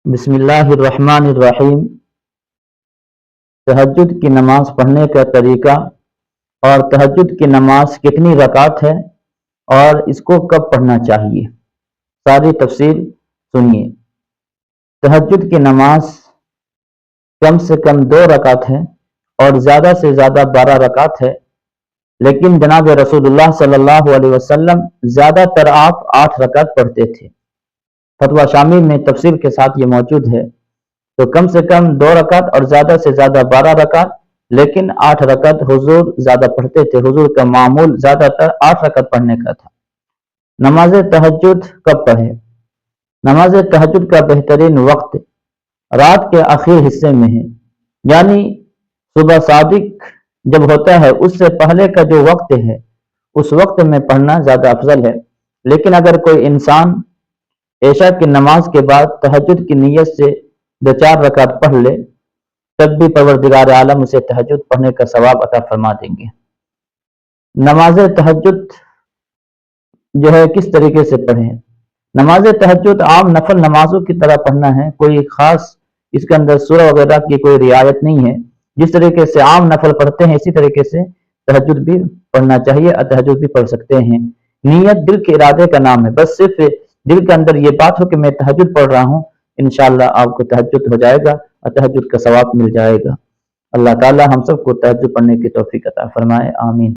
بسم اللہ الرحمن الرحیم۔ تہجد کی نماز پڑھنے کا طریقہ اور تہجد کی نماز کتنی رکعت ہے اور اس کو کب پڑھنا چاہیے، ساری تفصیل سنیے۔ تہجد کی نماز کم سے کم 2 رکعت ہے اور زیادہ سے زیادہ 12 رکعت ہے، لیکن جناب رسول اللہ صلی اللہ علیہ وسلم زیادہ تر آپ 8 رکعت پڑھتے تھے۔ فتویٰ شامل میں تفصیل کے ساتھ یہ موجود ہے۔ تو کم سے کم 2 رکعت اور زیادہ سے زیادہ 12 رکعت، لیکن 8 رکعت حضور زیادہ پڑھتے تھے۔ حضور کا معمول زیادہ تر 8 رکعت پڑھنے کا تھا۔ نماز تہجد کب پڑھیں؟ نماز تہجد کا بہترین وقت رات کے آخری حصے میں ہے، یعنی صبح صادق جب ہوتا ہے اس سے پہلے کا جو وقت ہے اس وقت میں پڑھنا زیادہ افضل ہے۔ لیکن اگر کوئی انسان عشاء کی نماز کے بعد تہجد کی نیت سے 2-4 رکعت پڑھ لے تب بھی پروردگار عالم اسے تہجد پڑھنے کا ثواب عطا فرما دیں گے۔ نماز تہجد جو ہے کس طریقے سے پڑھیں؟ نماز تہجد عام نفل نمازوں کی طرح پڑھنا ہے، کوئی خاص اس کے اندر سورہ وغیرہ کی کوئی رعایت نہیں ہے۔ جس طریقے سے عام نفل پڑھتے ہیں اسی طریقے سے تہجد بھی پڑھنا چاہیے اور تہجد بھی پڑھ سکتے ہیں۔ نیت دل کے ارادے کا نام ہے، بس صرف دل کے اندر یہ بات ہو کہ میں تہجد پڑھ رہا ہوں، انشاءاللہ آپ کو تہجد ہو جائے گا اور تہجد کا ثواب مل جائے گا۔ اللہ تعالی ہم سب کو تہجد پڑھنے کی توفیق عطا فرمائے، آمین۔